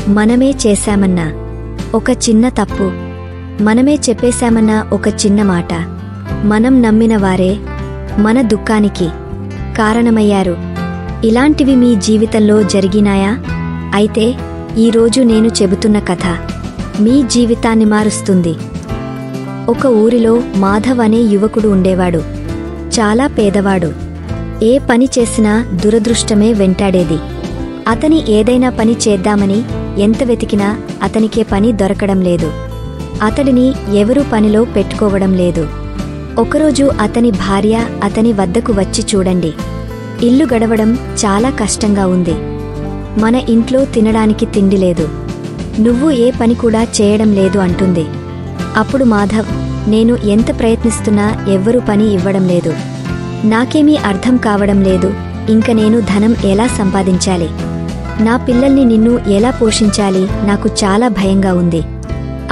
మనమే చేశామన్నా ఒక చిన్న తప్పు, మనమే చెప్పేశామన్నా ఒక చిన్న మాట, మనం నమ్మిన వారే మన దుఃఖానికి కారణమయ్యారు. ఇలాంటివి మీ జీవితంలో జరిగినాయా? అయితే ఈరోజు నేను చెబుతున్న కథ మీ జీవితాన్ని మారుస్తుంది. ఒక ఊరిలో మాధవ్ అనే యువకుడు ఉండేవాడు. చాలా పేదవాడు. ఏ పని చేసినా దురదృష్టమే వెంటాడేది. అతని ఏదైనా పని చేద్దామని ఎంత వెతికినా అతనికే పని దొరకడం లేదు. అతడిని ఎవరూ పనిలో పెట్టుకోవడం లేదు. ఒకరోజు అతని భార్య అతని వద్దకు వచ్చి, చూడండి, ఇల్లు గడవడం చాలా కష్టంగా ఉంది. మన ఇంట్లో తినడానికి తిండి లేదు. నువ్వు ఏ పని కూడా చేయడం లేదు అంటుంది. అప్పుడు మాధవ్, నేను ఎంత ప్రయత్నిస్తున్నా ఎవ్వరూ పని ఇవ్వడం లేదు. నాకేమీ అర్థం కావడం లేదు. ఇంక నేను ధనం ఎలా సంపాదించాలి? నా పిల్లల్ని నిన్ను ఎలా పోషించాలి? నాకు చాలా భయంగా ఉంది.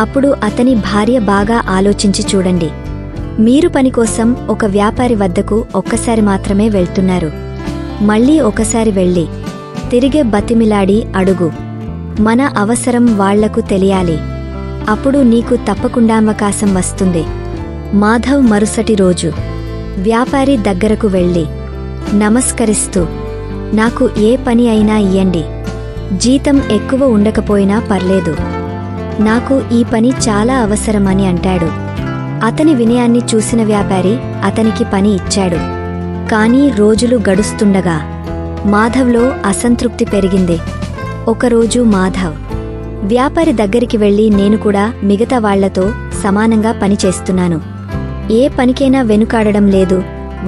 అప్పుడు అతని భార్య, బాగా ఆలోచించి చూడండి. మీరు పని కోసం ఒక వ్యాపారి వద్దకు ఒక్కసారి మాత్రమే వెళ్తున్నారు. మళ్ళీ ఒకసారి వెళ్ళి తిరిగే బతిమిలాడి అడుగు. మన అవసరం వాళ్లకు తెలియాలి. అప్పుడు నీకు తప్పకుండా అవకాశం వస్తుంది. మాధవ్ మరుసటి రోజు వ్యాపారి దగ్గరకు వెళ్ళి నమస్కరిస్తూ, నాకు ఏ పని అయినా ఇయ్యండి. జీతం ఎక్కువ ఉండకపోయినా పర్లేదు. నాకు ఈ పని చాలా అవసరమని అంటాడు. అతని వినయాన్ని చూసిన వ్యాపారి అతనికి పని ఇచ్చాడు. కానీ రోజులు గడుస్తుండగా మాధవ్లో అసంతృప్తి పెరిగింది. ఒకరోజు మాధవ్ వ్యాపారి దగ్గరికి వెళ్ళి, నేను కూడా మిగతా వాళ్లతో సమానంగా పని చేస్తున్నాను. ఏ పనికైనా వెనుకాడడం లేదు.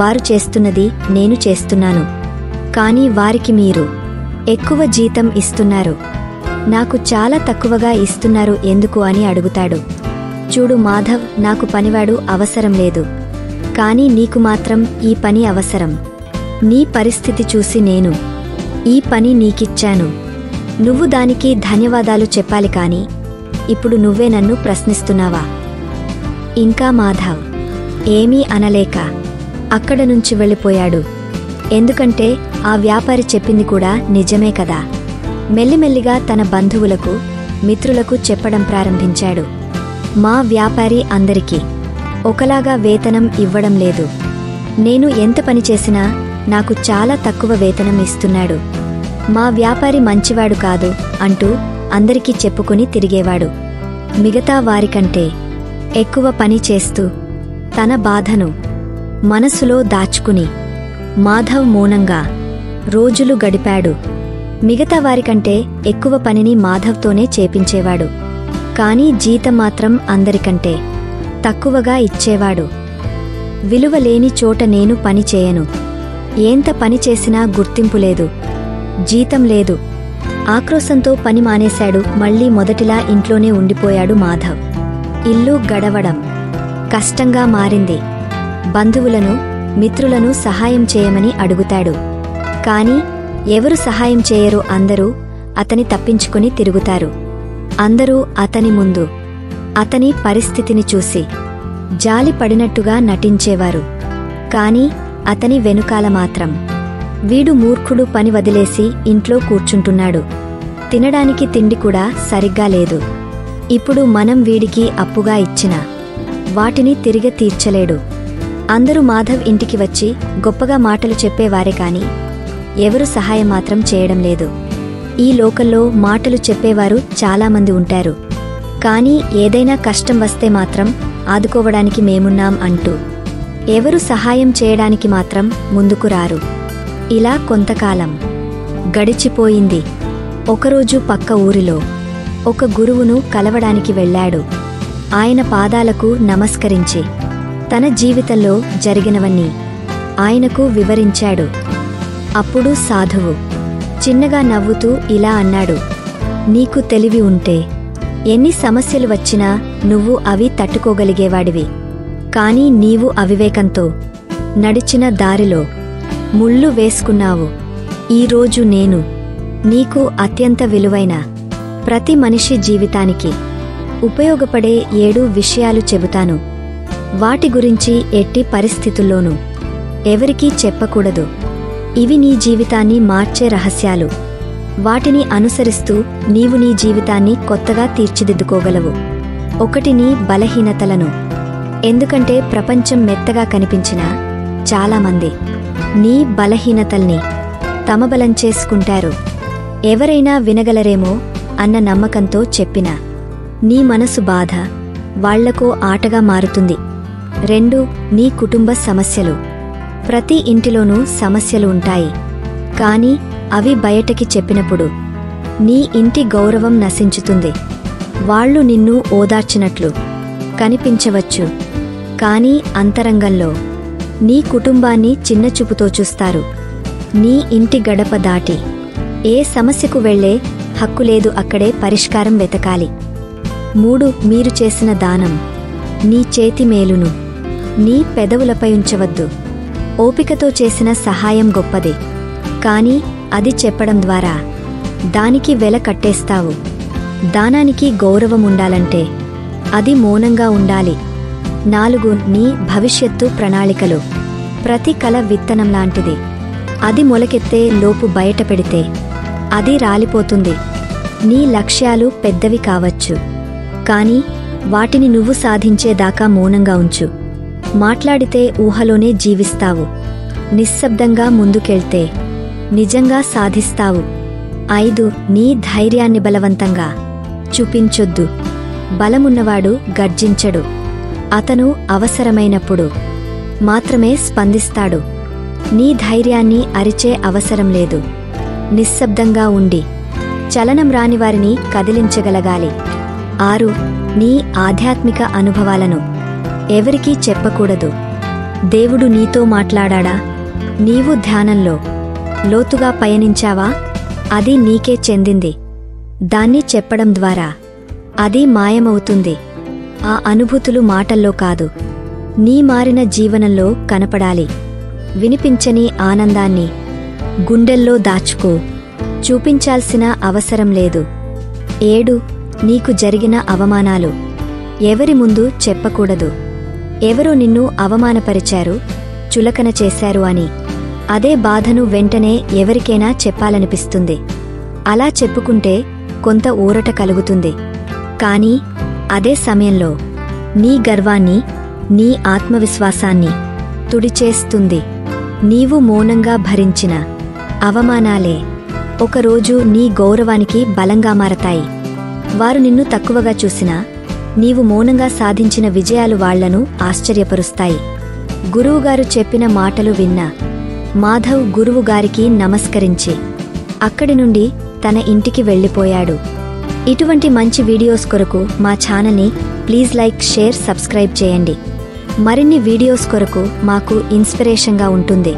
వారు చేస్తున్నది నేను చేస్తున్నాను. కానీ వారికి మీరు ఎక్కువ జీతం ఇస్తున్నారు. నాకు చాలా తక్కువగా ఇస్తున్నారు ఎందుకు అని అడుగుతాడు. చూడు మాధవ్, నాకు పనివాడు అవసరం లేదు. కానీ నీకు మాత్రం ఈ పని అవసరం. నీ పరిస్థితి చూసి నేను ఈ పని నీకిచ్చాను. నువ్వు దానికి ధన్యవాదాలు చెప్పాలి. కాని ఇప్పుడు నువ్వే నన్ను ప్రశ్నిస్తున్నావా? ఇంకా మాధవ్ ఏమీ అనలేక అక్కడ నుంచి వెళ్ళిపోయాడు. ఎందుకంటే ఆ వ్యాపారి చెప్పింది కూడా నిజమే కదా. మెల్లిమెల్లిగా తన బంధువులకు, మిత్రులకు చెప్పడం ప్రారంభించాడు. మా వ్యాపారి అందరికీ ఒకలాగా వేతనం ఇవ్వడం లేదు. నేను ఎంత పని చేసినా నాకు చాలా తక్కువ వేతనం ఇస్తున్నాడు. మా వ్యాపారి మంచివాడు కాదు అంటూ అందరికీ చెప్పుకుని తిరిగేవాడు. మిగతా వారికంటే ఎక్కువ పని చేస్తూ తన బాధను మనసులో దాచుకుని మాధవ్ మౌనంగా రోజులు గడిపాడు. మిగతా వారికంటే ఎక్కువ పనిని మాధవ్తోనే చేపించేవాడు. కానీ జీతం మాత్రం అందరికంటే తక్కువగా ఇచ్చేవాడు. విలువలేని చోట నేను పని చేయను. ఎంత పని చేసినా గుర్తింపు లేదు, జీతం లేదు. ఆక్రోశంతో పని మానేశాడు. మళ్లీ మొదటిలా ఇంట్లోనే ఉండిపోయాడు మాధవ్. ఇల్లు గడవడం కష్టంగా మారింది. బంధువులను, మిత్రులను సహాయం చేయమని అడుగుతాడు. కాని ఎవరు సహాయం చేయరు. అందరూ అతని తప్పించుకుని తిరుగుతారు. అందరూ అతని ముందు అతని పరిస్థితిని చూసి జాలి పడినట్టుగా నటించేవారు. కాని అతని వెనుకాల మాత్రం, వీడు మూర్ఖుడు, పని వదిలేసి ఇంట్లో కూర్చుంటున్నాడు. తినడానికి తిండి కూడా సరిగ్గా లేదు. ఇప్పుడు మనం వీడికి అప్పుగా ఇచ్చినా వాటిని తిరిగి తీర్చలేడు. అందరూ మాధవ్ ఇంటికి వచ్చి గొప్పగా మాటలు చెప్పేవారే కాని ఎవరు సహాయం మాత్రం చేయడం లేదు. ఈ లోకల్లో మాటలు చెప్పేవారు చాలామంది ఉంటారు. కానీ ఏదైనా కష్టం వస్తే మాత్రం ఆదుకోవడానికి మేమున్నాం అంటూ ఎవరు సహాయం చేయడానికి మాత్రం ముందుకు రారు. ఇలా కొంతకాలం గడిచిపోయింది. ఒకరోజు పక్క ఊరిలో ఒక గురువును కలవడానికి వెళ్ళాడు. ఆయన పాదాలకు నమస్కరించి తన జీవితంలో జరిగినవన్నీ ఆయనకు వివరించాడు. అప్పుడు సాధువు చిన్నగా నవ్వుతూ ఇలా అన్నాడు, నీకు తెలివి ఉంటే ఎన్ని సమస్యలు వచ్చినా నువ్వు అవి తట్టుకోగలిగేవాడివి. కాని నీవు అవివేకంతో నడిచిన దారిలో ముళ్ళు వేసుకున్నావు. ఈరోజు నేను నీకు అత్యంత విలువైన ప్రతి మనిషి జీవితానికి ఉపయోగపడే 7 విషయాలు చెబుతాను. వాటి గురించి ఎట్టి పరిస్థితుల్లోనూ ఎవరికీ చెప్పకూడదు. ఇవి నీ జీవితాన్ని మార్చే రహస్యాలు. వాటిని అనుసరిస్తూ నీవు నీ జీవితాన్ని కొత్తగా తీర్చిదిద్దుకోగలవు. 1 నీ బలహీనతలను. ఎందుకంటే ప్రపంచం మెత్తగా కనిపించినా చాలామంది నీ బలహీనతల్ని తమ బలం చేసుకుంటారు. ఎవరైనా వినగలరేమో అన్న నమ్మకంతో చెప్పినా నీ మనసు బాధ వాళ్లకో ఆటగా మారుతుంది. 2 నీ కుటుంబ సమస్యలు. ప్రతి ఇంటిలోనూ సమస్యలు ఉంటాయి. కాని అవి బయటకి చెప్పినప్పుడు నీ ఇంటి గౌరవం నశించుతుంది. వాళ్ళు నిన్ను ఓదార్చినట్లు కనిపించవచ్చు, కాని అంతరంగంలో నీ కుటుంబాన్ని చిన్నచూపుతో చూస్తారు. నీ ఇంటి గడప దాటి ఏ సమస్యకు వెళ్లే హక్కు లేదు, అక్కడే పరిష్కారం వెతకాలి. 3 మీరు చేసిన దానం. నీ చేతి మేలును నీ పెదవులపై ఉంచవద్దు. ఓపికతో చేసిన సహాయం గొప్పదే, కాని అది చెప్పడం ద్వారా దానికి వెల కట్టేస్తావు. దానానికి గౌరవం ఉండాలంటే అది మౌనంగా ఉండాలి. 4 నీ భవిష్యత్తు ప్రణాళికలు. ప్రతి కల విత్తనం లాంటిది. అది మొలకెత్తే లోపు బయట పెడితే అది రాలిపోతుంది. నీ లక్ష్యాలు పెద్దవి కావచ్చు, కాని వాటిని నువ్వు సాధించేదాకా మౌనంగా ఉంచు. మాట్లాడితే ఊహలోనే జీవిస్తావు. నిశ్శబ్దంగా ముందుకెళ్తే నిజంగా సాధిస్తావు. 5 నీ ధైర్యాన్ని బలవంతంగా చూపించొద్దు. బలమున్నవాడు గర్జించడు. అతను అవసరమైనప్పుడు మాత్రమే స్పందిస్తాడు. నీ ధైర్యాన్ని అరిచే అవసరం లేదు. నిశ్శబ్దంగా ఉండి చలనం రానివారిని కదిలించగలగాలి. 6 నీ ఆధ్యాత్మిక అనుభవాలను ఎవరికీ చెప్పకూడదు. దేవుడు నీతో మాట్లాడా? నీవు ధ్యానంలో లోతుగా పయనించావా? అది నీకే చెందింది. దాన్ని చెప్పడం ద్వారా అది మాయమవుతుంది. ఆ అనుభూతులు మాటల్లో కాదు, నీ మారిన జీవనంలో కనపడాలి. వినిపించని ఆనందాన్ని గుండెల్లో దాచుకో. చూపించాల్సిన అవసరం లేదు. 7 నీకు జరిగిన అవమానాలు ఎవరి ముందు చెప్పకూడదు. ఎవరో నిన్ను అవమానపరిచారు, చులకన చేశారు అని. అదే బాధను వెంటనే ఎవరికైనా చెప్పాలనిపిస్తుంది. అలా చెప్పుకుంటే కొంత ఊరట కలుగుతుంది. కాని అదే సమయంలో నీ గర్వాన్ని, నీ ఆత్మవిశ్వాసాన్ని తుడిచేస్తుంది. నీవు మౌనంగా భరించిన అవమానాలే ఒకరోజు నీ గౌరవానికి బలంగా మారతాయి. వారు నిన్ను తక్కువగా చూసినా నీవు మౌనంగా సాధించిన విజయాలు వాళ్లను ఆశ్చర్యపరుస్తాయి. గురువుగారు చెప్పిన మాటలు విన్న మాధవ్ గురువుగారికి నమస్కరించి అక్కడి నుండి తన ఇంటికి వెళ్ళిపోయాడు. ఇటువంటి మంచి వీడియోస్ కొరకు మా ఛానల్ని ప్లీజ్ లైక్, షేర్, సబ్స్క్రైబ్ చేయండి. మరిన్ని వీడియోస్ కొరకు మాకు ఇన్స్పిరేషన్గా ఉంటుంది.